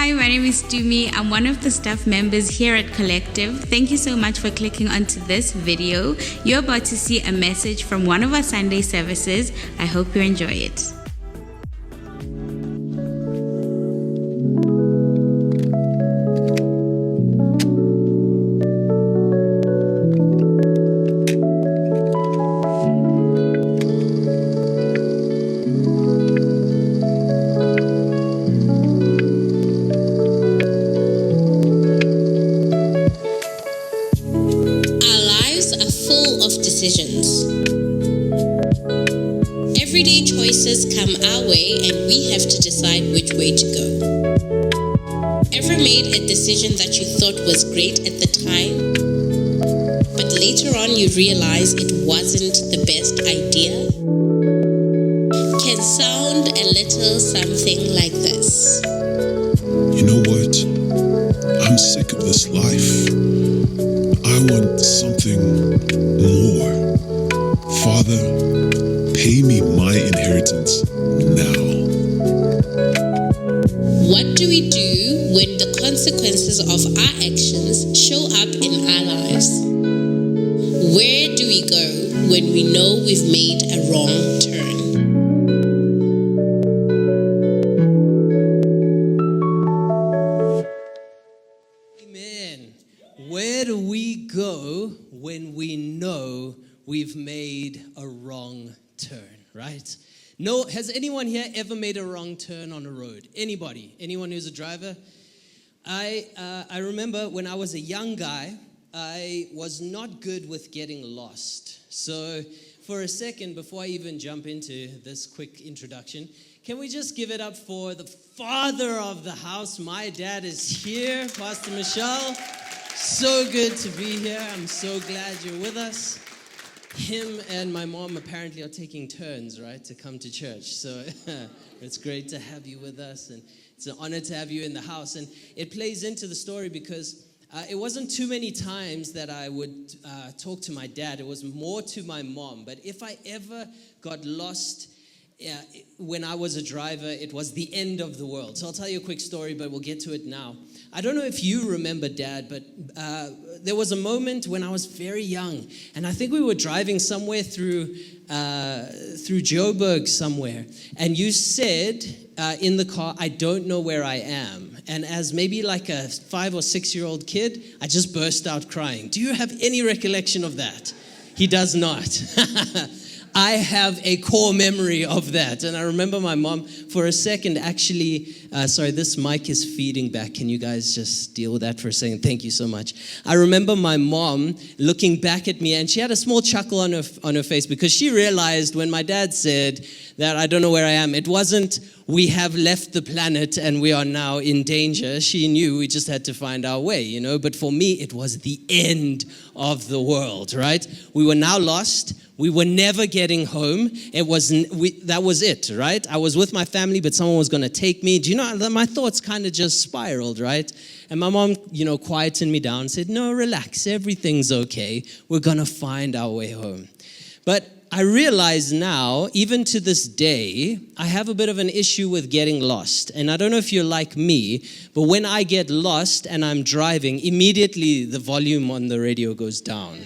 Hi, my name is Tumi. I'm one of the staff members here at Collective. Thank you so much for clicking onto this video. You're about to see a message from one of our Sunday services. I hope you enjoy it. Everyday choices come our way and we have to decide which way to go. Ever made a decision that you thought was great at the time, but later on you realize it wasn't the best idea? Can sound a little something like this. You know what? I'm sick of this life. I want something more. Father, pay me my inheritance now. What do we do when the consequences of our actions show up in our lives? Where do we go when we know we've made a wrong turn? Amen. Where do we go when we know we've made a wrong turn, right? No, has anyone here ever made a wrong turn on a road? Anybody? Anyone who's a driver? I remember when I was a young guy, I was not good with getting lost. So for a second, before I even jump into this quick introduction, can we just give it up for the father of the house? My dad is here, Pastor Michel. So good to be here. I'm so glad you're with us. Him and my mom apparently are taking turns, right, to come to church. So it's great to have you with us, and it's an honor to have you in the house. And it plays into the story because it wasn't too many times that I would talk to my dad. It was more to my mom. But if I ever got lost when I was a driver, it was the end of the world. So I'll tell you a quick story, but we'll get to it now. I don't know if you remember, Dad, but there was a moment when I was very young, and I think we were driving somewhere through Joburg somewhere, and you said in the car, "I don't know where I am." And as maybe like a 5 or 6 year old kid, I just burst out crying. Do you have any recollection of that? He does not. I have a core memory of that. And I remember my mom for a second actually, sorry, this mic is feeding back. Can you guys just deal with that for a second? Thank you so much. I remember my mom looking back at me, and she had a small chuckle on her face because she realized when my dad said that I don't know where I am, it wasn't we have left the planet and we are now in danger. She knew we just had to find our way, you know. But for me, it was the end of the world, right? We were now lost. We were never getting home. That was it, right? I was with my family, but someone was going to take me. Do you know, my thoughts kind of just spiraled, right? And my mom, quietened me down and said, "No, relax, everything's okay. We're going to find our way home." But I realize now, even to this day, I have a bit of an issue with getting lost. And I don't know if you're like me, but when I get lost and I'm driving, immediately the volume on the radio goes down.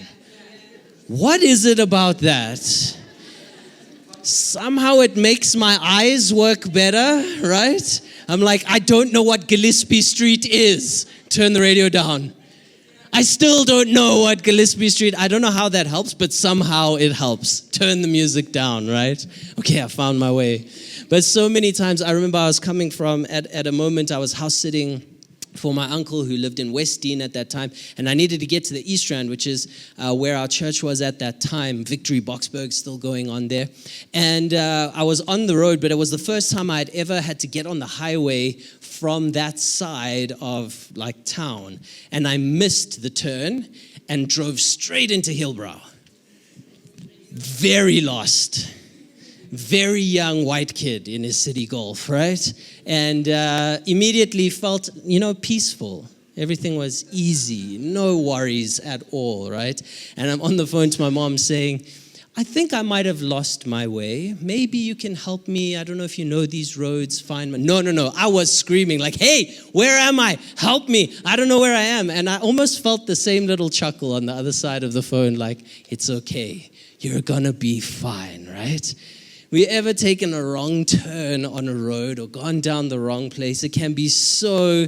What is it about that? Somehow it makes my eyes work better, right? I'm like, I don't know what Gillespie Street is. Turn the radio down. I still don't know what Gillespie Street, I don't know how that helps, but somehow it helps. Turn the music down, right? Okay, I found my way. But so many times, I remember I was coming from, at a moment, I was house sitting for my uncle who lived in West Dean at that time, and I needed to get to the East Rand, which is where our church was at that time. Victory Boxburg still going on there. And I was on the road, but it was the first time I'd ever had to get on the highway from that side of like town. And I missed the turn and drove straight into Hillbrow. Very lost. Very young white kid in his city Golf, right? And immediately felt, peaceful. Everything was easy, no worries at all, right? And I'm on the phone to my mom saying, I think I might have lost my way. Maybe you can help me. I don't know if you know these roads. Find my... No. I was screaming like, hey, where am I? Help me. I don't know where I am. And I almost felt the same little chuckle on the other side of the phone like, it's okay. You're going to be fine, right? We ever taken a wrong turn on a road or gone down the wrong place? It can be so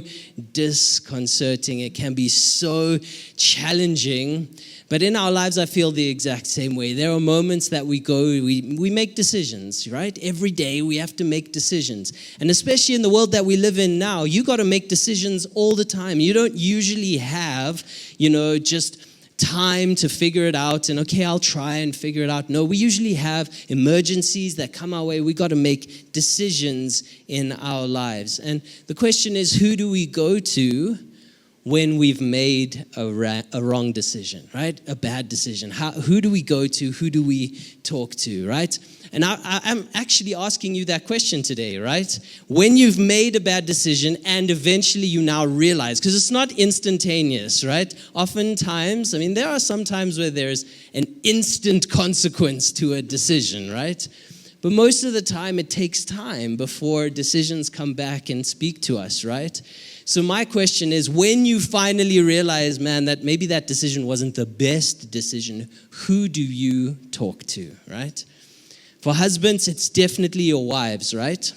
disconcerting. It can be so challenging. But in our lives, I feel the exact same way. There are moments that we make decisions, right? Every day we have to make decisions. And especially in the world that we live in now, you got to make decisions all the time. You don't usually have, just time to figure it out and okay, I'll try and figure it out. No, we usually have emergencies that come our way. We got to make decisions in our lives. And the question is, who do we go to when we've made a wrong decision, right? A bad decision. Who do we go to? Who do we talk to, right? And I'm actually asking you that question today, right? When you've made a bad decision and eventually you now realize, because it's not instantaneous, right? Oftentimes, there are some times where there's an instant consequence to a decision, right? But most of the time, it takes time before decisions come back and speak to us, right? So my question is, when you finally realize, man, that maybe that decision wasn't the best decision, who do you talk to, right? For husbands, it's definitely your wives, right?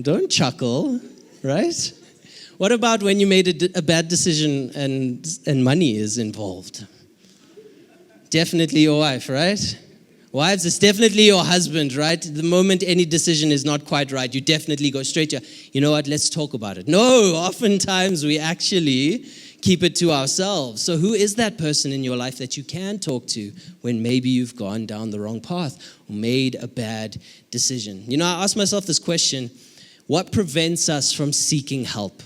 Don't chuckle, right? What about when you made a bad decision and money is involved? Definitely your wife, right? Wives, it's definitely your husband, right? The moment any decision is not quite right, you definitely go straight to, you know what, let's talk about it. No, oftentimes we actually keep it to ourselves. So who is that person in your life that you can talk to when maybe you've gone down the wrong path or made a bad decision? I ask myself this question, what prevents us from seeking help?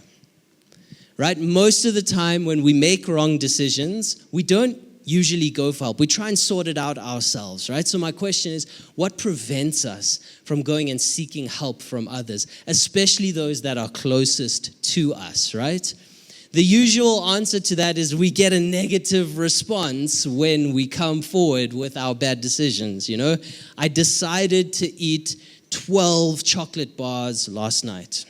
Right? Most of the time when we make wrong decisions, we don't usually go for help. We try and sort it out ourselves, right? So my question is, what prevents us from going and seeking help from others, especially those that are closest to us, right? The usual answer to that is we get a negative response when we come forward with our bad decisions, I decided to eat 12 chocolate bars last night,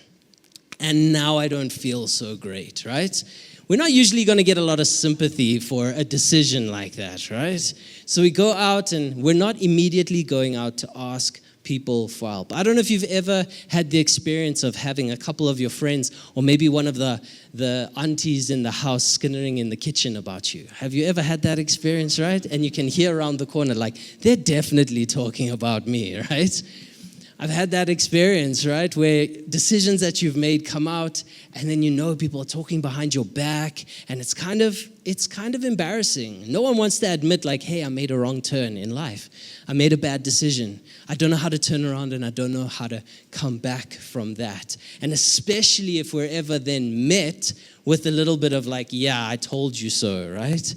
and now I don't feel so great, right? We're not usually going to get a lot of sympathy for a decision like that, right? So we go out and we're not immediately going out to ask people for help. I don't know if you've ever had the experience of having a couple of your friends or maybe one of the aunties in the house skinnering in the kitchen about you. Have you ever had that experience, right? And you can hear around the corner like, they're definitely talking about me, right? I've had that experience, right, where decisions that you've made come out and then people are talking behind your back and it's kind of embarrassing. No one wants to admit like, hey, I made a wrong turn in life. I made a bad decision. I don't know how to turn around and I don't know how to come back from that. And especially if we're ever then met with a little bit of like, yeah, I told you so, right?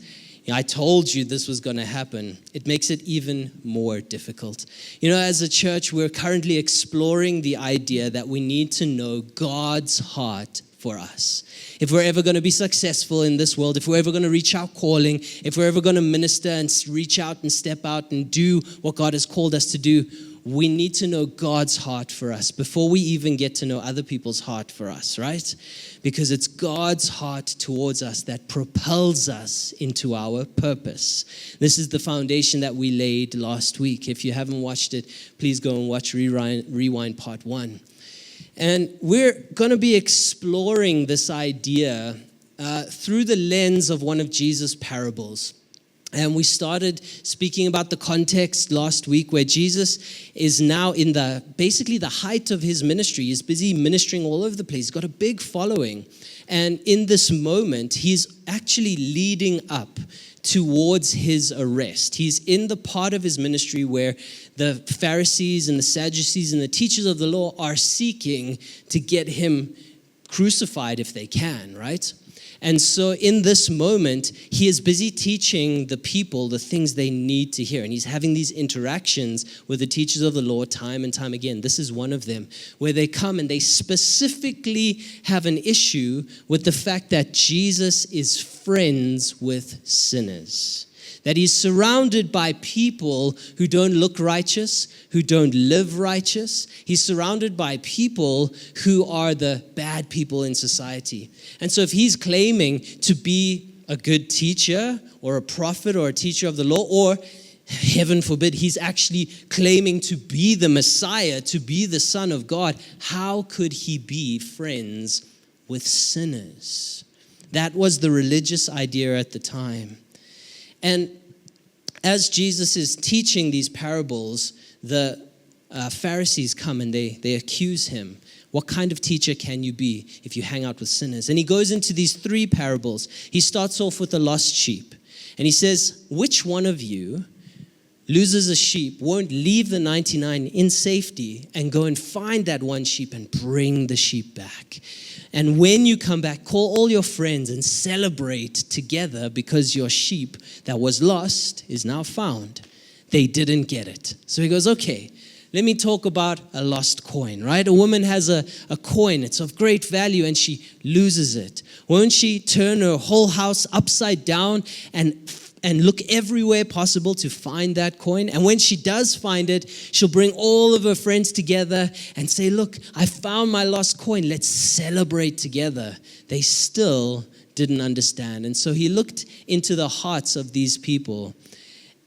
I told you this was going to happen. It makes it even more difficult. As a church, we're currently exploring the idea that we need to know God's heart for us. If we're ever going to be successful in this world, if we're ever going to reach our calling, if we're ever going to minister and reach out and step out and do what God has called us to do, we need to know God's heart for us before we even get to know other people's heart for us, right? Because it's God's heart towards us that propels us into our purpose. This is the foundation that we laid last week. If you haven't watched it, please go and watch Rewind Part 1. And we're going to be exploring this idea through the lens of one of Jesus' parables. And we started speaking about the context last week where Jesus is now in basically the height of his ministry. He's busy ministering all over the place. He's got a big following. And in this moment, he's actually leading up towards his arrest. He's in the part of his ministry where the Pharisees and the Sadducees and the teachers of the law are seeking to get him crucified if they can, right? And so in this moment, he is busy teaching the people the things they need to hear. And he's having these interactions with the teachers of the law time and time again. This is one of them, where they come and they specifically have an issue with the fact that Jesus is friends with sinners. That he's surrounded by people who don't look righteous, who don't live righteous. He's surrounded by people who are the bad people in society. And so if he's claiming to be a good teacher or a prophet or a teacher of the law, or heaven forbid, he's actually claiming to be the Messiah, to be the Son of God, how could he be friends with sinners? That was the religious idea at the time. And as Jesus is teaching these parables, the Pharisees come and they accuse him. What kind of teacher can you be if you hang out with sinners? And he goes into these 3 parables. He starts off with the lost sheep. And he says, which one of you loses a sheep, won't leave the 99 in safety and go and find that one sheep and bring the sheep back? And when you come back, call all your friends and celebrate together because your sheep that was lost is now found. They didn't get it. So he goes, okay, let me talk about a lost coin, right? A woman has a coin. It's of great value and she loses it. Won't she turn her whole house upside down and look everywhere possible to find that coin? And when she does find it, she'll bring all of her friends together and say, look, I found my lost coin. Let's celebrate together. They still didn't understand. And so he looked into the hearts of these people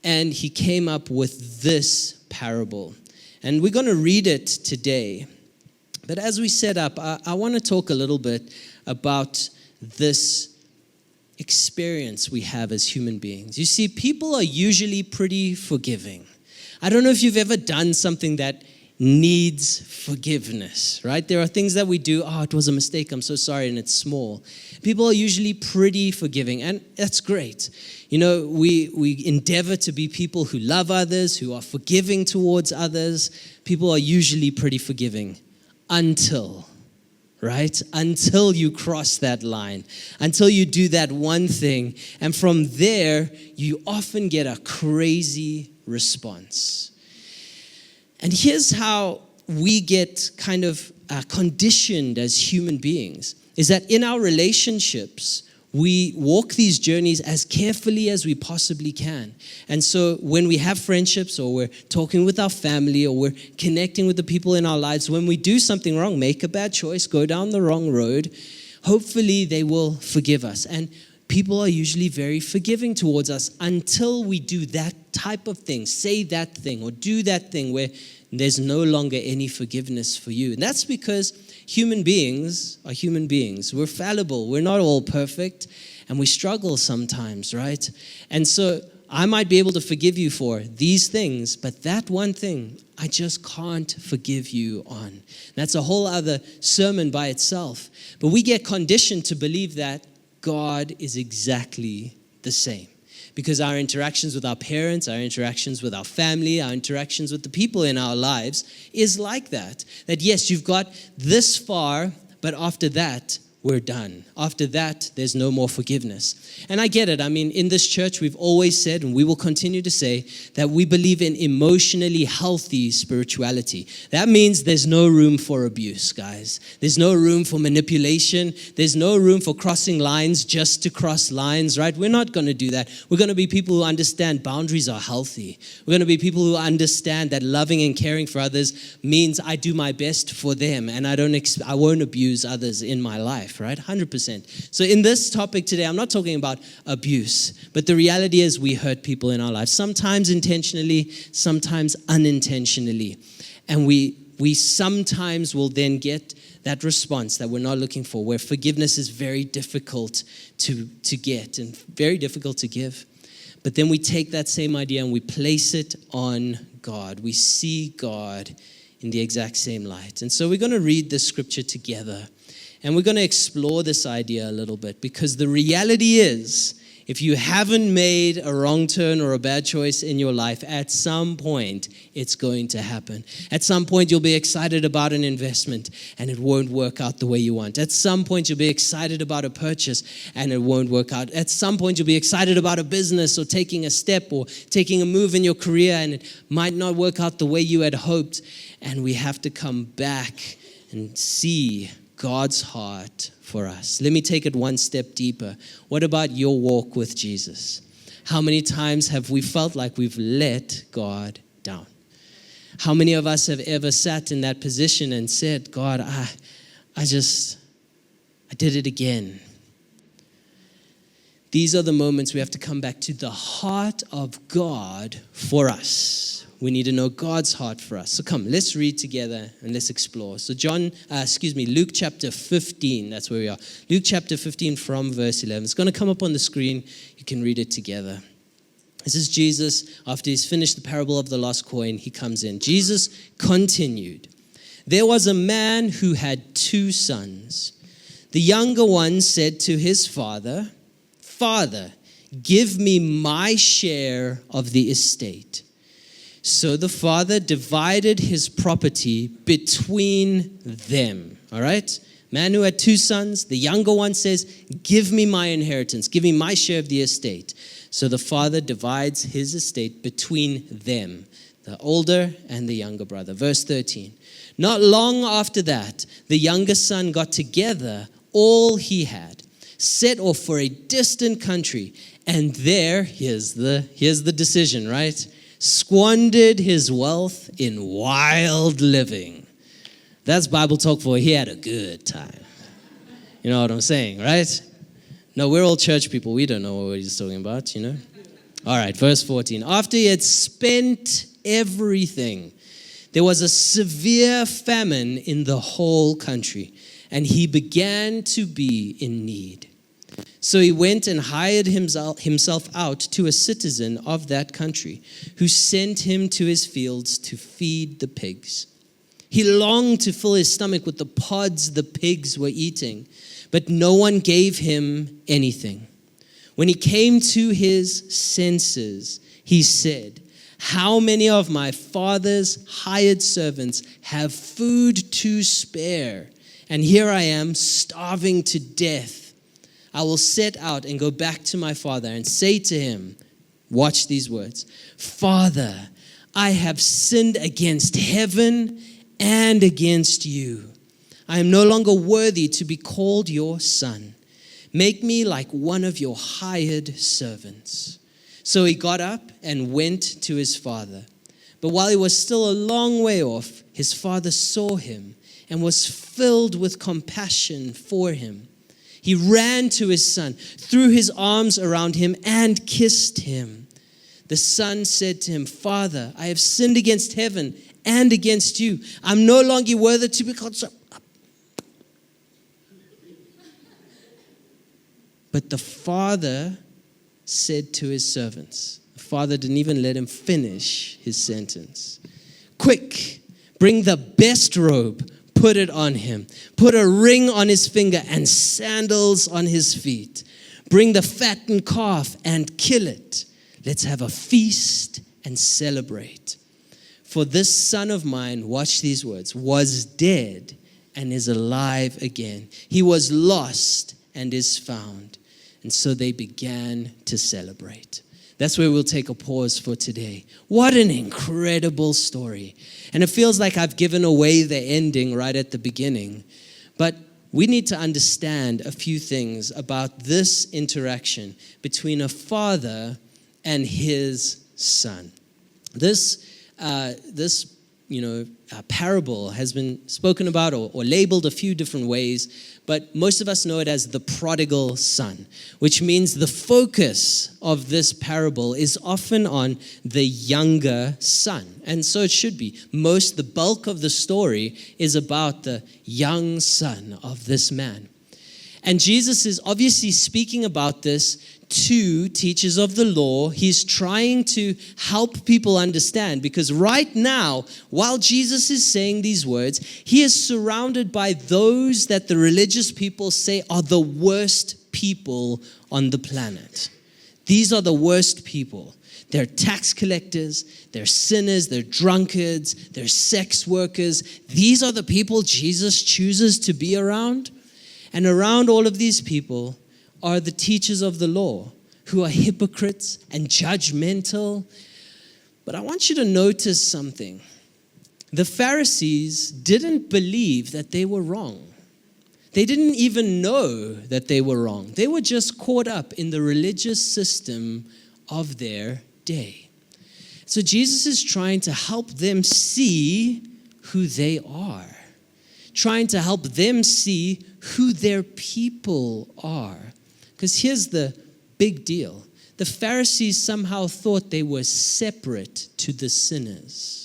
and he came up with this parable. And we're going to read it today. But as we set up, I want to talk a little bit about this experience we have as human beings. You see, people are usually pretty forgiving. I don't know if you've ever done something that needs forgiveness, right? There are things that we do, it was a mistake, I'm so sorry, and it's small. People are usually pretty forgiving, and that's great. You know, we endeavor to be people who love others, who are forgiving towards others. People are usually pretty forgiving until you cross that line, until you do that one thing. And from there, you often get a crazy response. And here's how we get kind of conditioned as human beings, is that in our relationships, we walk these journeys as carefully as we possibly can. And so when we have friendships or we're talking with our family or we're connecting with the people in our lives, when we do something wrong, make a bad choice, go down the wrong road, hopefully they will forgive us. And people are usually very forgiving towards us until we do that type of thing, say that thing or do that thing where there's no longer any forgiveness for you. And that's because human beings are human beings. We're fallible. We're not all perfect. And we struggle sometimes, right? And so I might be able to forgive you for these things, but that one thing, I just can't forgive you on. That's a whole other sermon by itself. But we get conditioned to believe that God is exactly the same. Because our interactions with our parents, our interactions with our family, our interactions with the people in our lives is like that. That yes, you've got this far, but after that, we're done. After that, there's no more forgiveness. And I get it. I mean, in this church, we've always said, and we will continue to say, that we believe in emotionally healthy spirituality. That means there's no room for abuse, guys. There's no room for manipulation. There's no room for crossing lines just to cross lines, right? We're not going to do that. We're going to be people who understand boundaries are healthy. We're going to be people who understand that loving and caring for others means I do my best for them, and I won't abuse others in my life. Right? 100%. So in this topic today, I'm not talking about abuse, but the reality is we hurt people in our lives, sometimes intentionally, sometimes unintentionally. And we sometimes will then get that response that we're not looking for, where forgiveness is very difficult to get and very difficult to give. But then we take that same idea and we place it on God. We see God in the exact same light. And so we're going to read this scripture together. And we're going to explore this idea a little bit, because the reality is If you haven't made a wrong turn or a bad choice in your life, at some point, it's going to happen. At some point, you'll be excited about an investment and it won't work out the way you want. At some point, you'll be excited about a purchase and it won't work out. At some point, you'll be excited about a business or taking a step or taking a move in your career and it might not work out the way you had hoped. And we have to come back and see God's heart for us. Let me take it one step deeper. What about your walk with Jesus? How many times have we felt like we've let God down? How many of us have ever sat in that position and said, God, I did it again. These are the moments we have to come back to the heart of God for us. We need to know God's heart for us. So come, let's read together and let's explore. So Luke chapter 15, that's where we are. Luke chapter 15 from verse 11. It's going to come up on the screen. You can read it together. This is Jesus. After he's finished the parable of the lost coin, he comes in. Jesus continued. There was a man who had 2 sons. The younger one said to his father, Father, give me my share of the estate. So the father divided his property between them. All right? Man who had 2 sons, the younger one says, give me my inheritance, give me my share of the estate. So the father divides his estate between them, the older and the younger brother. Verse 13. Not long after that, the younger son got together all he had, set off for a distant country, and there, here's the decision, right? Squandered his wealth in wild living. That's Bible talk for he had a good time. You know what I'm saying, right? No, we're all church people. We don't know what he's talking about, you know. All right, verse 14. After he had spent everything, there was a severe famine in the whole country, and he began to be in need. So he went and hired himself out to a citizen of that country, who sent him to his fields to feed the pigs. He longed to fill his stomach with the pods the pigs were eating, but no one gave him anything. When he came to his senses, he said, how many of my father's hired servants have food to spare? And here I am, starving to death. I will set out and go back to my father and say to him, watch these words, Father, I have sinned against heaven and against you. I am no longer worthy to be called your son. Make me like one of your hired servants. So he got up and went to his father. But while he was still a long way off, his father saw him and was filled with compassion for him. He ran to his son, threw his arms around him, and kissed him. The son said to him, Father, I have sinned against heaven and against you. I'm no longer worthy to be called son. But the father said to his servants, the father didn't even let him finish his sentence. Quick, bring the best robe. Put it on him. Put a ring on his finger and sandals on his feet. Bring the fattened calf and kill it. Let's have a feast and celebrate. For this son of mine, watch these words, was dead and is alive again. He was lost and is found. And so they began to celebrate. That's where we'll take a pause for today. What an incredible story. And it feels like I've given away the ending right at the beginning. But we need to understand a few things about this interaction between a father and his son. This parable has been spoken about or labeled a few different ways, but most of us know it as the prodigal son, which means the focus of this parable is often on the younger son. And so it should be. The bulk of the story is about the young son of this man. And Jesus is obviously speaking about this to teachers of the law. He's trying to help people understand, because right now, while Jesus is saying these words, he is surrounded by those that the religious people say are the worst people on the planet. These are the worst people. They're tax collectors, they're sinners, they're drunkards, they're sex workers. These are the people Jesus chooses to be around. And around all of these people are the teachers of the law who are hypocrites and judgmental. But I want you to notice something. The Pharisees didn't believe that they were wrong. They didn't even know that they were wrong. They were just caught up in the religious system of their day. So Jesus is trying to help them see who they are, trying to help them see who their people are. Because here's the big deal. The Pharisees somehow thought they were separate to the sinners.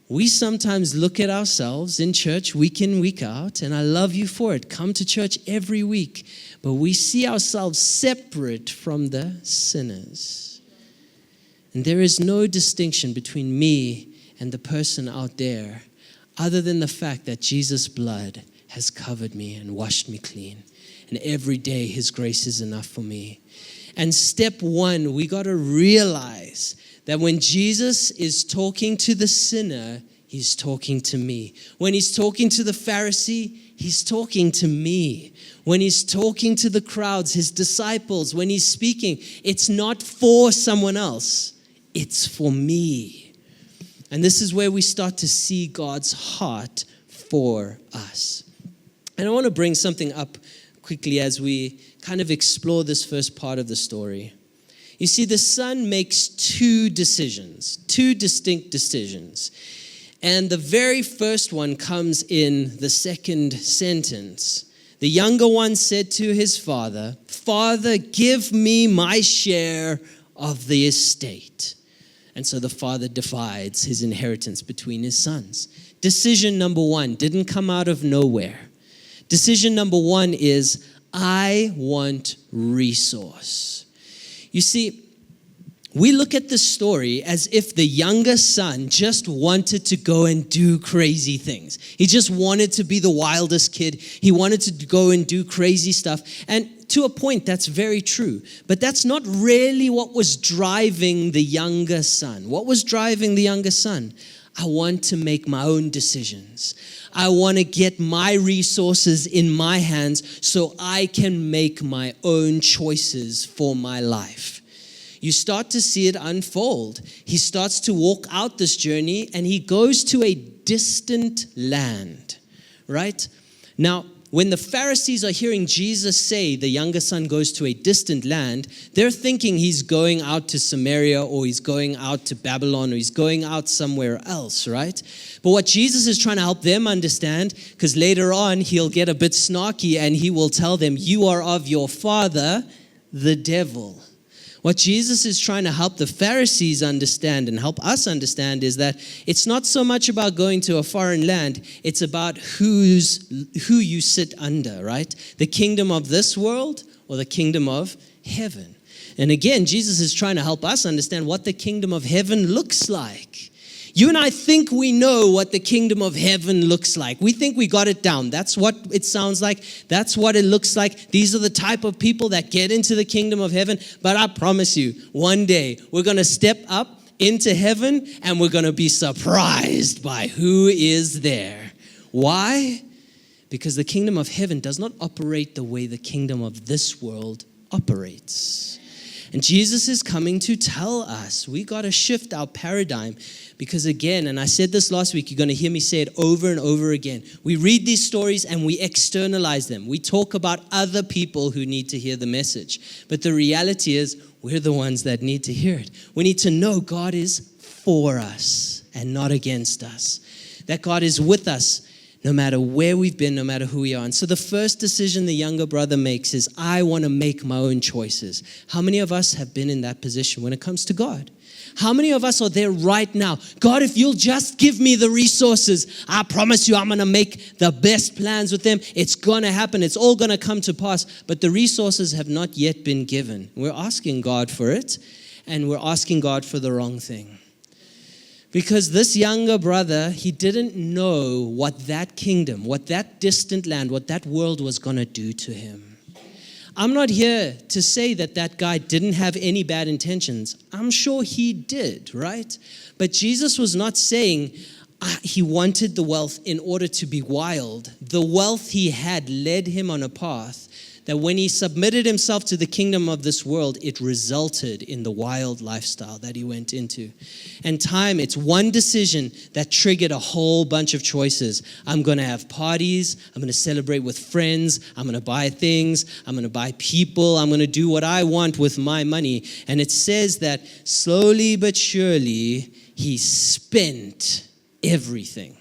We sometimes look at ourselves in church week in, week out, and I love you for it. Come to church every week. But we see ourselves separate from the sinners. And there is no distinction between me and the person out there other than the fact that Jesus' blood has covered me and washed me clean. And every day His grace is enough for me. And step one, we got to realize that when Jesus is talking to the sinner, He's talking to me. When He's talking to the Pharisee, He's talking to me. When He's talking to the crowds, His disciples, when He's speaking, it's not for someone else, it's for me. And this is where we start to see God's heart for us. And I want to bring something up quickly as we kind of explore this first part of the story. You see, the son makes two distinct decisions. And the very first one comes in the second sentence. The younger one said to his father, "Father, give me my share of the estate." And so the father divides his inheritance between his sons. Decision number one didn't come out of nowhere. Decision number one is, I want resource. You see, we look at this story as if the younger son just wanted to go and do crazy things. He just wanted to be the wildest kid. He wanted to go and do crazy stuff. And to a point, that's very true. But that's not really what was driving the younger son. What was driving the younger son? I want to make my own decisions. I want to get my resources in my hands so I can make my own choices for my life. You start to see it unfold. He starts to walk out this journey and he goes to a distant land, right? Now, when the Pharisees are hearing Jesus say the younger son goes to a distant land, they're thinking he's going out to Samaria or he's going out to Babylon or he's going out somewhere else, right? But what Jesus is trying to help them understand, because later on he'll get a bit snarky and he will tell them, you are of your father, the devil. What Jesus is trying to help the Pharisees understand and help us understand is that it's not so much about going to a foreign land, it's about who you sit under, right? The kingdom of this world or the kingdom of heaven. And again, Jesus is trying to help us understand what the kingdom of heaven looks like. You and I think we know what the kingdom of heaven looks like. We think we got it down. That's what it sounds like. That's what it looks like. These are the type of people that get into the kingdom of heaven. But I promise you, one day we're going to step up into heaven and we're going to be surprised by who is there. Why? Because the kingdom of heaven does not operate the way the kingdom of this world operates. And Jesus is coming to tell us we got to shift our paradigm because again, and I said this last week, you're going to hear me say it over and over again. We read these stories and we externalize them. We talk about other people who need to hear the message. But the reality is we're the ones that need to hear it. We need to know God is for us and not against us. That God is with us no matter where we've been, no matter who we are. And so the first decision the younger brother makes is, I want to make my own choices. How many of us have been in that position when it comes to God? How many of us are there right now? God, if you'll just give me the resources, I promise you I'm going to make the best plans with them. It's going to happen. It's all going to come to pass. But the resources have not yet been given. We're asking God for it, and we're asking God for the wrong thing. Because this younger brother, he didn't know what that kingdom, what that distant land, what that world was going to do to him. I'm not here to say that that guy didn't have any bad intentions. I'm sure he did, right? But Jesus was not saying he wanted the wealth in order to be wild. The wealth he had led him on a path that when he submitted himself to the kingdom of this world, it resulted in the wild lifestyle that he went into. And it's one decision that triggered a whole bunch of choices. I'm going to have parties. I'm going to celebrate with friends. I'm going to buy things. I'm going to buy people. I'm going to do what I want with my money. And it says that slowly but surely, he spent everything.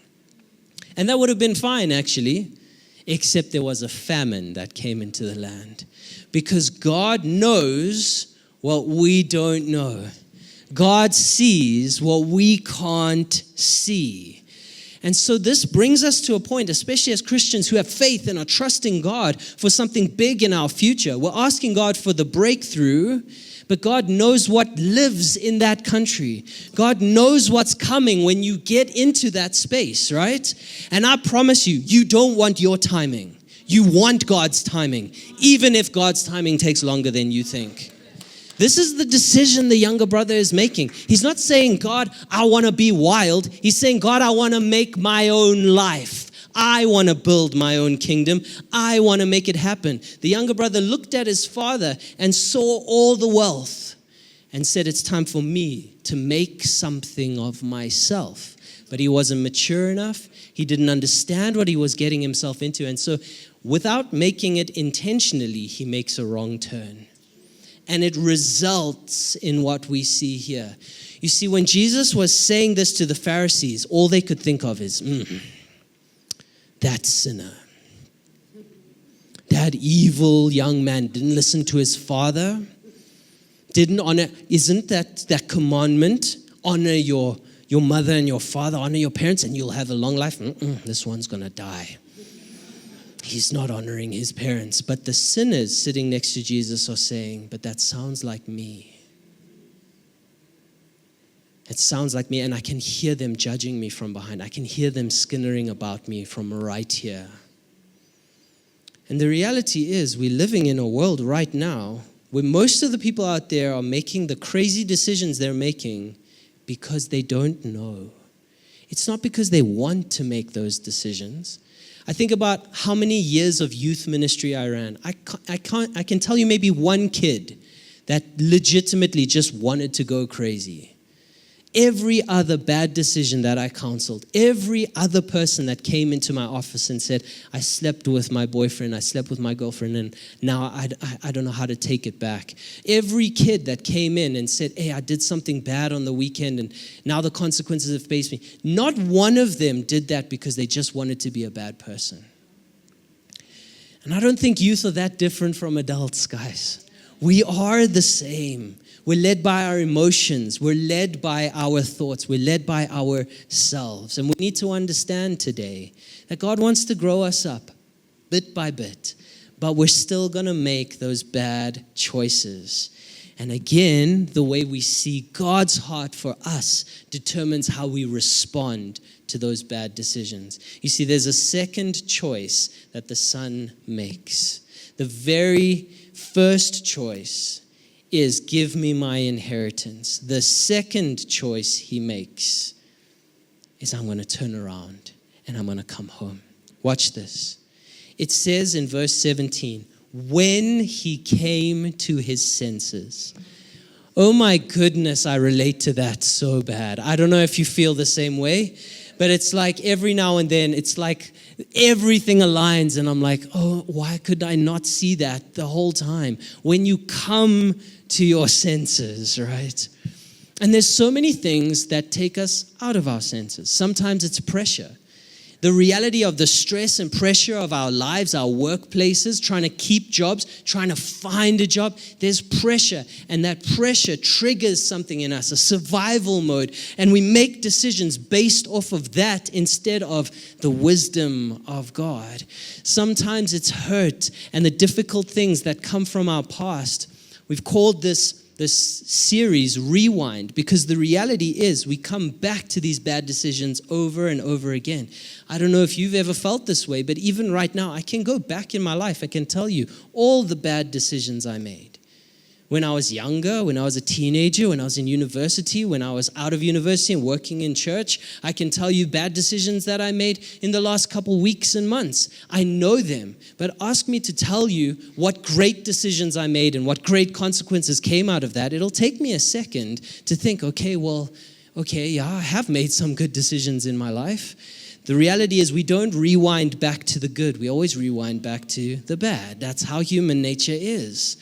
And that would have been fine, actually. Except there was a famine that came into the land. Because God knows what we don't know. God sees what we can't see. And so this brings us to a point, especially as Christians who have faith and are trusting God for something big in our future. We're asking God for the breakthrough, but God knows what lives in that country. God knows what's coming when you get into that space, right? And I promise you, you don't want your timing. You want God's timing, even if God's timing takes longer than you think. This is the decision the younger brother is making. He's not saying, God, I want to be wild. He's saying, God, I want to make my own life. I want to build my own kingdom. I want to make it happen. The younger brother looked at his father and saw all the wealth and said, it's time for me to make something of myself. But he wasn't mature enough. He didn't understand what he was getting himself into. And so without making it intentionally, he makes a wrong turn. And it results in what we see here. You see, when Jesus was saying this to the Pharisees, all they could think of is, that sinner, that evil young man didn't listen to his father, didn't honor, isn't that commandment, honor your mother and your father, honor your parents and you'll have a long life? This one's going to die. He's not honoring his parents. But the sinners sitting next to Jesus are saying, but that sounds like me. It sounds like me, and I can hear them judging me from behind. I can hear them skinnering about me from right here. And the reality is, we're living in a world right now where most of the people out there are making the crazy decisions they're making because they don't know. It's not because they want to make those decisions. I think about how many years of youth ministry I ran. I can tell you maybe one kid that legitimately just wanted to go crazy. Every other bad decision that I counseled, every other person that came into my office and said, I slept with my boyfriend, I slept with my girlfriend, and now I don't know how to take it back. Every kid that came in and said, hey, I did something bad on the weekend, and now the consequences have faced me. Not one of them did that because they just wanted to be a bad person. And I don't think youth are that different from adults, guys. We are the same. We're led by our emotions. We're led by our thoughts. We're led by ourselves. And we need to understand today that God wants to grow us up bit by bit, but we're still going to make those bad choices. And again, the way we see God's heart for us determines how we respond to those bad decisions. You see, there's a second choice that the son makes. The very first choice is give me my inheritance. The second choice he makes is I'm going to turn around and I'm going to come home. Watch this. It says in verse 17, when he came to his senses. Oh my goodness, I relate to that so bad. I don't know if you feel the same way, but it's like every now and then, it's like everything aligns and I'm like, oh, why could I not see that the whole time? When you come to your senses, right? And there's so many things that take us out of our senses. Sometimes it's pressure. The reality of the stress and pressure of our lives, our workplaces, trying to keep jobs, trying to find a job, there's pressure. And that pressure triggers something in us, a survival mode. And we make decisions based off of that instead of the wisdom of God. Sometimes it's hurt and the difficult things that come from our past. We've called this series, Rewind, because the reality is we come back to these bad decisions over and over again. I don't know if you've ever felt this way, but even right now, I can go back in my life. I can tell you all the bad decisions I made. When I was younger, when I was a teenager, when I was in university, when I was out of university and working in church, I can tell you bad decisions that I made in the last couple weeks and months. I know them, but ask me to tell you what great decisions I made and what great consequences came out of that. It'll take me a second to think, yeah, I have made some good decisions in my life. The reality is we don't rewind back to the good. We always rewind back to the bad. That's how human nature is.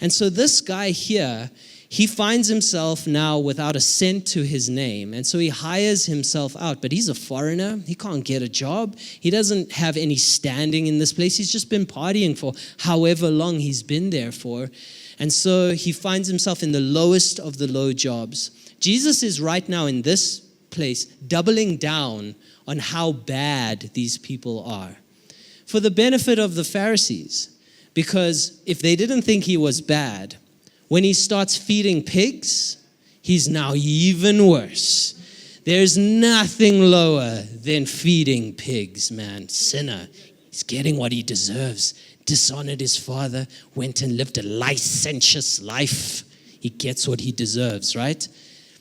And so this guy here, he finds himself now without a cent to his name. And so he hires himself out. But he's a foreigner. He can't get a job. He doesn't have any standing in this place. He's just been partying for however long he's been there for. And so he finds himself in the lowest of the low jobs. Jesus is right now in this place doubling down on how bad these people are. For the benefit of the Pharisees. Because if they didn't think he was bad, when he starts feeding pigs, he's now even worse. There's nothing lower than feeding pigs, man. Sinner. He's getting what he deserves. Dishonored his father, went and lived a licentious life. He gets what he deserves, right?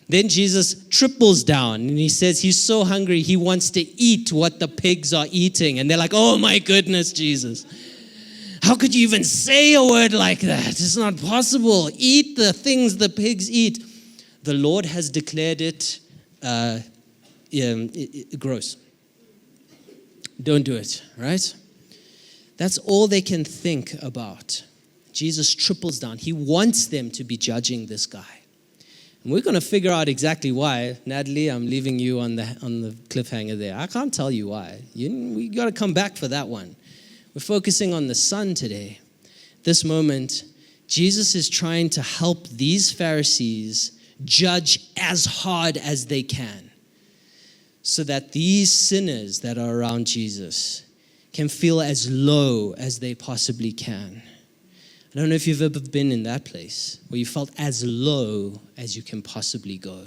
Then Jesus triples down and he says he's so hungry he wants to eat what the pigs are eating. And they're like, oh my goodness, Jesus. How could you even say a word like that? It's not possible. Eat the things the pigs eat. The Lord has declared it gross. Don't do it, right? That's all they can think about. Jesus triples down. He wants them to be judging this guy. And we're going to figure out exactly why. Natalie, I'm leaving you on the cliffhanger there. I can't tell you why. We got to come back for that one. We're focusing on the Son today. This moment, Jesus is trying to help these Pharisees judge as hard as they can so that these sinners that are around Jesus can feel as low as they possibly can. I don't know if you've ever been in that place where you felt as low as you can possibly go.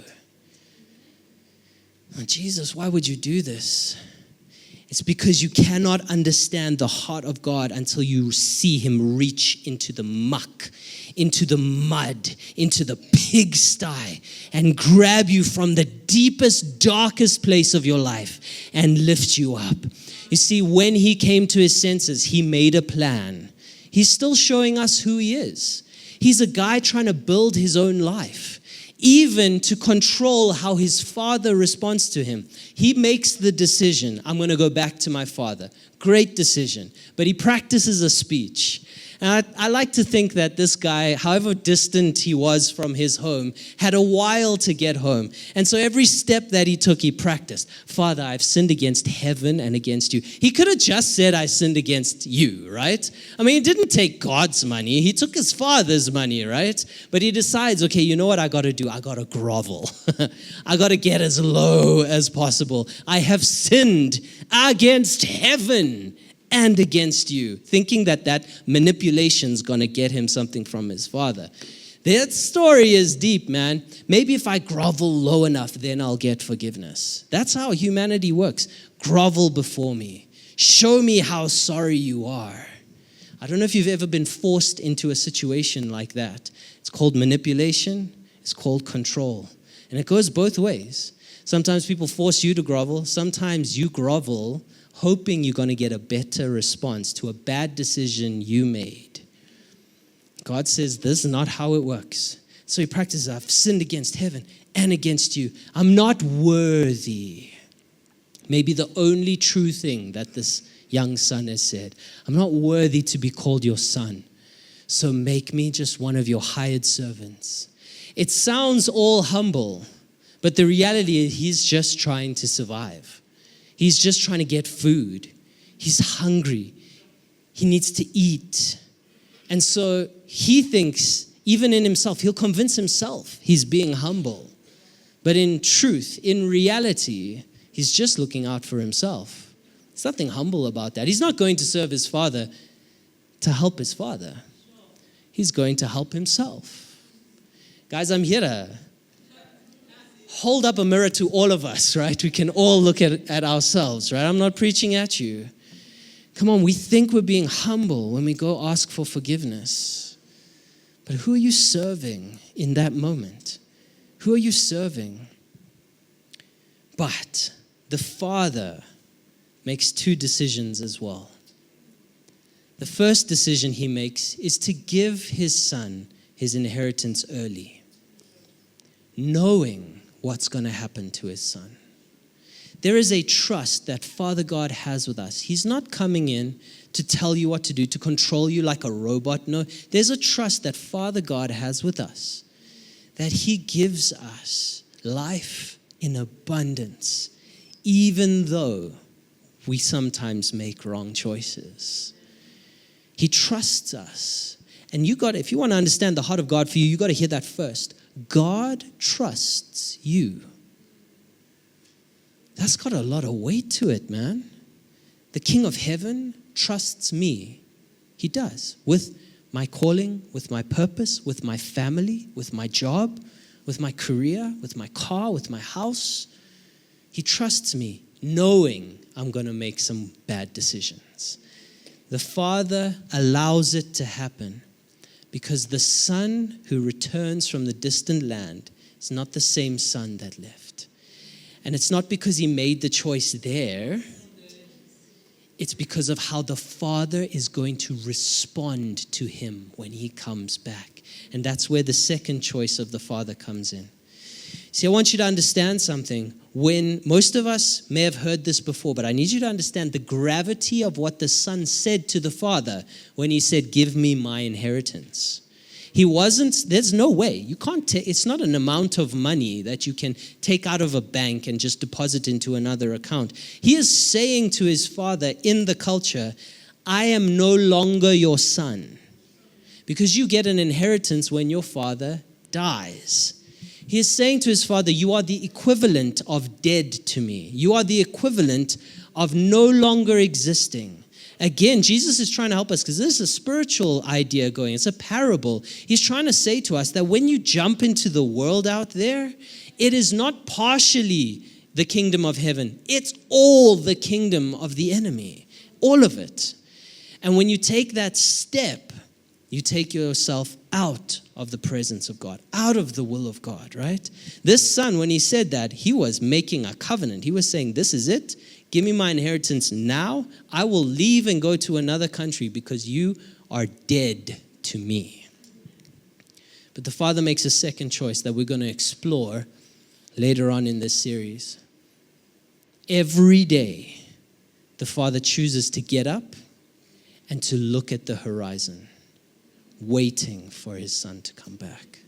Oh, Jesus, why would you do this? It's because you cannot understand the heart of God until you see him reach into the muck, into the mud, into the pigsty, and grab you from the deepest, darkest place of your life and lift you up. You see, when he came to his senses, he made a plan. He's still showing us who he is. He's a guy trying to build his own life, even to control how his father responds to him. He makes the decision, I'm going to go back to my father. Great decision. But he practices a speech. And I like to think that this guy, however distant he was from his home, had a while to get home. And so every step that he took, he practiced. Father, I've sinned against heaven and against you. He could have just said, I sinned against you, right? I mean, he didn't take God's money. He took his father's money, right? But he decides, okay, you know what I got to do? I got to grovel. I got to get as low as possible. I have sinned against heaven and against you, thinking that manipulation's going to get him something from his father. That story is deep, man. Maybe if I grovel low enough, then I'll get forgiveness. That's how humanity works. Grovel before me. Show me how sorry you are. I don't know if you've ever been forced into a situation like that. It's called manipulation. It's called control. And it goes both ways. Sometimes people force you to grovel. Sometimes you grovel hoping you're going to get a better response to a bad decision you made. God says, this is not how it works. So he practices, I've sinned against heaven and against you. I'm not worthy. Maybe the only true thing that this young son has said. I'm not worthy to be called your son. So make me just one of your hired servants. It sounds all humble, but the reality is he's just trying to survive. He's just trying to get food. He's hungry. He needs to eat. And so he thinks, even in himself, he'll convince himself he's being humble. But in truth, in reality, he's just looking out for himself. There's nothing humble about that. He's not going to serve his father to help his father. He's going to help himself. Guys, I'm here to hold up a mirror to all of us, right? We can all look at ourselves, right? I'm not preaching at you. Come on, we think we're being humble when we go ask for forgiveness. But who are you serving in that moment? Who are you serving? But the Father makes two decisions as well. The first decision he makes is to give his son his inheritance early, knowing what's going to happen to his son. There is a trust that Father God has with us. He's not coming in to tell you what to do, to control you like a robot. No, there's a trust that Father God has with us, that he gives us life in abundance, even though we sometimes make wrong choices. He trusts us. And if you want to understand the heart of God for you, you got to hear that first. God trusts you. That's got a lot of weight to it, man. The King of Heaven trusts me. He does. With my calling, with my purpose, with my family, with my job, with my career, with my car, with my house. He trusts me, knowing I'm going to make some bad decisions. The Father allows it to happen because the son who returns from the distant land is not the same son that left. And it's not because he made the choice there. It's because of how the Father is going to respond to him when he comes back. And that's where the second choice of the Father comes in. See, I want you to understand something. When most of us may have heard this before, but I need you to understand the gravity of what the Son said to the Father when he said, "Give me my inheritance." There's no way. You can't it's not an amount of money that you can take out of a bank and just deposit into another account. He is saying to his Father in the culture, I am no longer your son. Because you get an inheritance when your father dies. He is saying to his Father, you are the equivalent of dead to me. You are the equivalent of no longer existing. Again, Jesus is trying to help us because this is a spiritual idea going. It's a parable. He's trying to say to us that when you jump into the world out there, it is not partially the kingdom of heaven. It's all the kingdom of the enemy. All of it. And when you take that step, you take yourself out of the presence of God, out of the will of God, right? This son, when he said that, he was making a covenant. He was saying, this is it. Give me my inheritance now. I will leave and go to another country because you are dead to me. But the Father makes a second choice that we're going to explore later on in this series. Every day, the Father chooses to get up and to look at the horizon, waiting for his son to come back.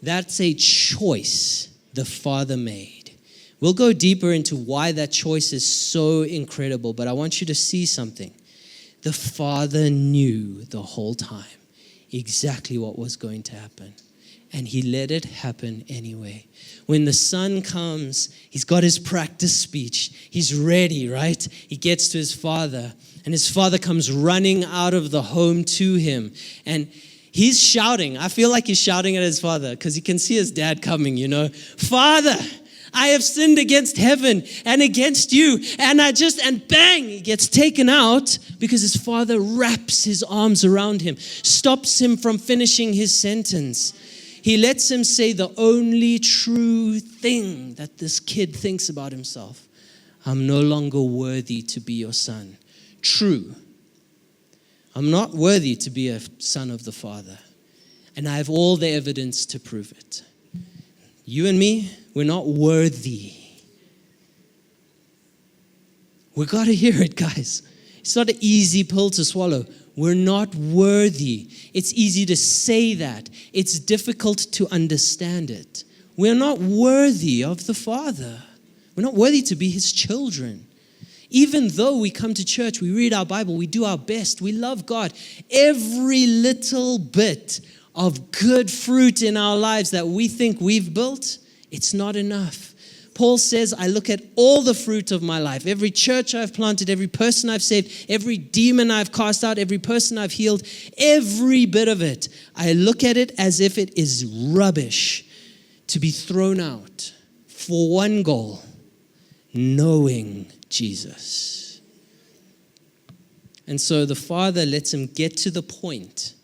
That's a choice the Father made. We'll go deeper into why that choice is so incredible, but I want you to see something. The Father knew the whole time exactly what was going to happen, and he let it happen anyway. When the son comes, he's got his practice speech. He's ready, right? He gets to his father, and his father comes running out of the home to him, and he's shouting. I feel like he's shouting at his father because he can see his dad coming, Father, I have sinned against heaven and against you. And bang, he gets taken out because his father wraps his arms around him, stops him from finishing his sentence. He lets him say the only true thing that this kid thinks about himself. I'm no longer worthy to be your son. True. I'm not worthy to be a son of the Father. And I have all the evidence to prove it. You and me, we're not worthy. We've got to hear it, guys. It's not an easy pill to swallow. We're not worthy. It's easy to say that. It's difficult to understand it. We're not worthy of the Father. We're not worthy to be his children. Even though we come to church, we read our Bible, we do our best, we love God, every little bit of good fruit in our lives that we think we've built, it's not enough. Paul says, I look at all the fruit of my life, every church I've planted, every person I've saved, every demon I've cast out, every person I've healed, every bit of it. I look at it as if it is rubbish to be thrown out for one goal, knowing Jesus. And so the Father lets him get to the point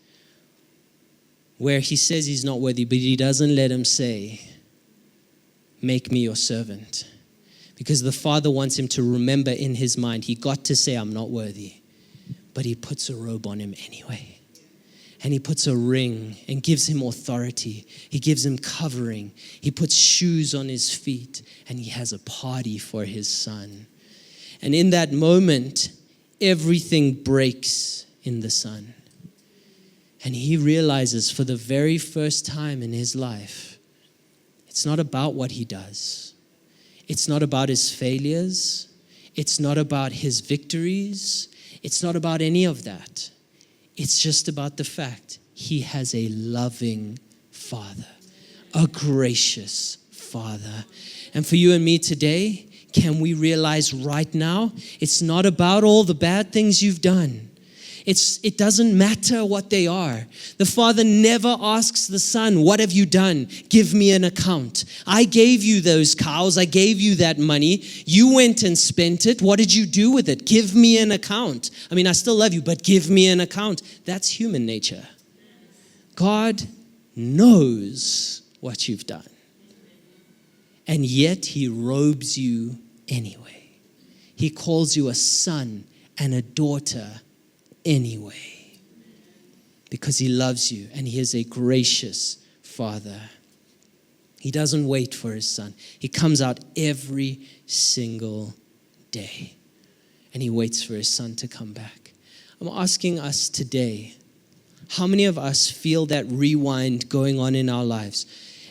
where he says he's not worthy, but he doesn't let him say, make me your servant. Because the Father wants him to remember in his mind, he got to say, I'm not worthy. But he puts a robe on him anyway. And he puts a ring and gives him authority. He gives him covering. He puts shoes on his feet. And he has a party for his son. And in that moment, everything breaks in the son. And he realizes for the very first time in his life, it's not about what he does. It's not about his failures. It's not about his victories. It's not about any of that. It's just about the fact he has a loving Father, a gracious Father. And for you and me today, can we realize right now, it's not about all the bad things you've done. It doesn't matter what they are. The Father never asks the Son, what have you done? Give me an account. I gave you those cows. I gave you that money. You went and spent it. What did you do with it? Give me an account. I mean, I still love you, but give me an account. That's human nature. God knows what you've done. And yet he robes you anyway. He calls you a son and a daughter anyway, because he loves you and he is a gracious Father. He doesn't wait for his son. He comes out every single day and he waits for his son to come back. I'm asking us today, how many of us feel that rewind going on in our lives?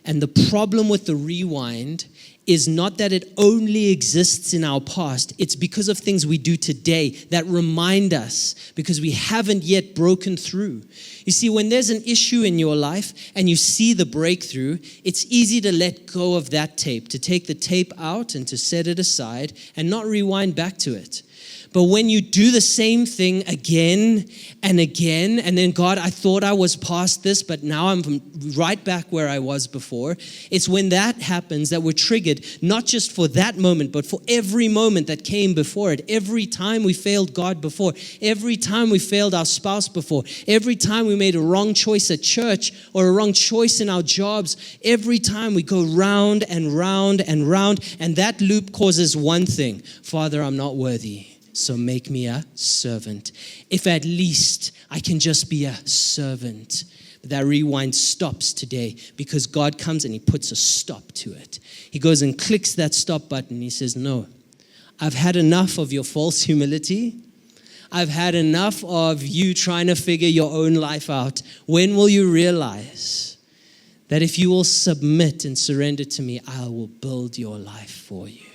And the problem with the rewind is not that it only exists in our past. It's because of things we do today that remind us because we haven't yet broken through. You see, when there's an issue in your life and you see the breakthrough, it's easy to let go of that tape, to take the tape out and to set it aside and not rewind back to it. But when you do the same thing again and again, and then, God, I thought I was past this, but now I'm right back where I was before. It's when that happens that we're triggered, not just for that moment, but for every moment that came before it. Every time we failed God before, every time we failed our spouse before, every time we made a wrong choice at church or a wrong choice in our jobs, every time we go round and round and round, and that loop causes one thing: Father, I'm not worthy. So make me a servant. If at least I can just be a servant. But that rewind stops today because God comes and he puts a stop to it. He goes and clicks that stop button. He says, no, I've had enough of your false humility. I've had enough of you trying to figure your own life out. When will you realize that if you will submit and surrender to me, I will build your life for you?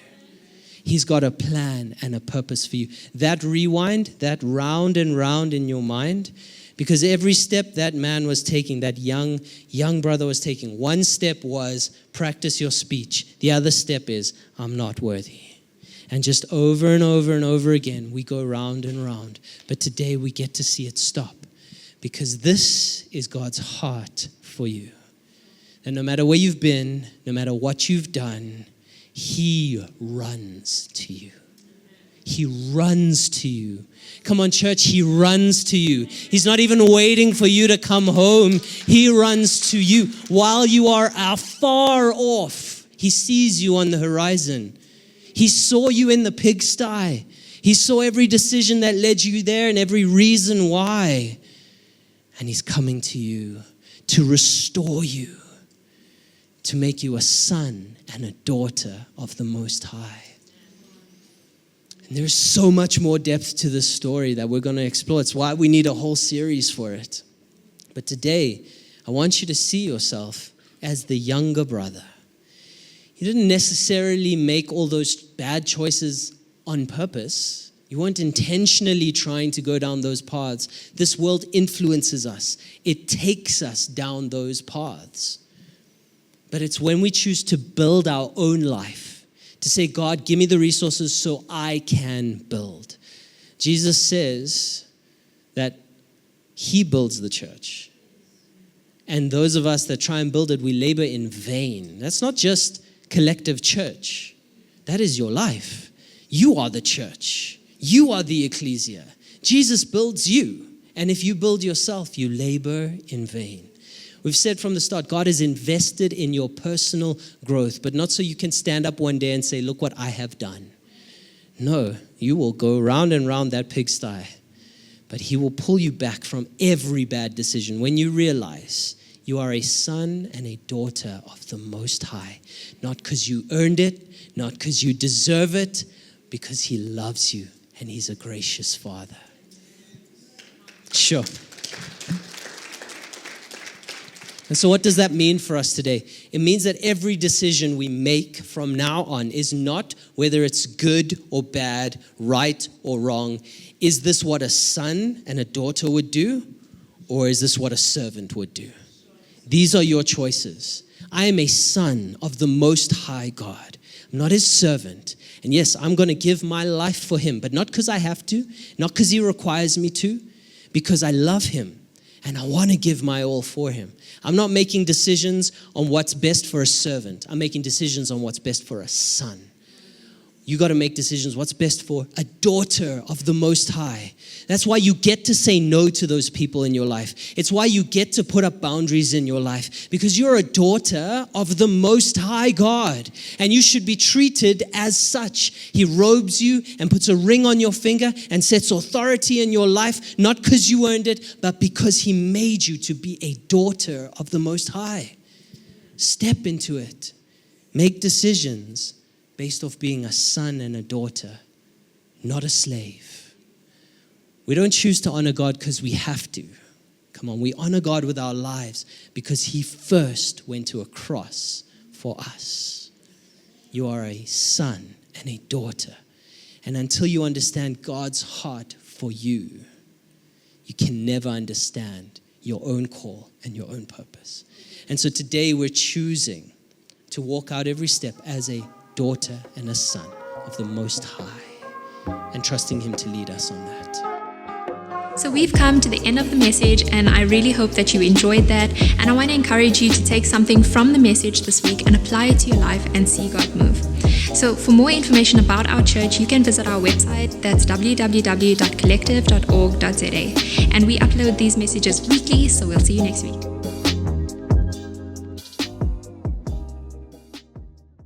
He's got a plan and a purpose for you. That rewind, that round and round in your mind, because every step that man was taking, that young brother was taking, one step was practice your speech. The other step is, I'm not worthy. And just over and over and over again, we go round and round. But today we get to see it stop, because this is God's heart for you. And no matter where you've been, no matter what you've done, he runs to you. He runs to you. Come on, church, he runs to you. He's not even waiting for you to come home. He runs to you. While you are far off, he sees you on the horizon. He saw you in the pigsty. He saw every decision that led you there and every reason why. And he's coming to you to restore you, to make you a son and a daughter of the Most High. And there's so much more depth to this story that we're going to explore. It's why we need a whole series for it. But today, I want you to see yourself as the younger brother. You didn't necessarily make all those bad choices on purpose. You weren't intentionally trying to go down those paths. This world influences us. It takes us down those paths. But it's when we choose to build our own life, to say, God, give me the resources so I can build. Jesus says that he builds the church. And those of us that try and build it, we labor in vain. That's not just collective church. That is your life. You are the church. You are the ecclesia. Jesus builds you. And if you build yourself, you labor in vain. We've said from the start, God is invested in your personal growth, but not so you can stand up one day and say, look what I have done. No, you will go round and round that pigsty, but he will pull you back from every bad decision when you realize you are a son and a daughter of the Most High, not because you earned it, not because you deserve it, because he loves you and he's a gracious Father. Sure. And so what does that mean for us today? It means that every decision we make from now on is not whether it's good or bad, right or wrong. Is this what a son and a daughter would do? Or is this what a servant would do? These are your choices. I am a son of the Most High God. I'm not his servant. And yes, I'm going to give my life for him, but not because I have to, not because he requires me to, because I love him and I want to give my all for him. I'm not making decisions on what's best for a servant. I'm making decisions on what's best for a son. You got to make decisions what's best for a daughter of the Most High. That's why you get to say no to those people in your life. It's why you get to put up boundaries in your life, because you're a daughter of the Most High God, and you should be treated as such. He robes you and puts a ring on your finger and sets authority in your life, not because you earned it, but because he made you to be a daughter of the Most High. Step into it. Make decisions based off being a son and a daughter, not a slave. We don't choose to honor God because we have to. Come on, we honor God with our lives because he first went to a cross for us. You are a son and a daughter. And until you understand God's heart for you, you can never understand your own call and your own purpose. And so today we're choosing to walk out every step as a daughter and a son of the Most High, and trusting him to lead us on that. So we've come to the end of the message, and I really hope that you enjoyed that. And I want to encourage you to take something from the message this week and apply it to your life and see God move. So for more information about our church, you can visit our website. That's www.collective.org.za. And we upload these messages weekly, so we'll see you next week.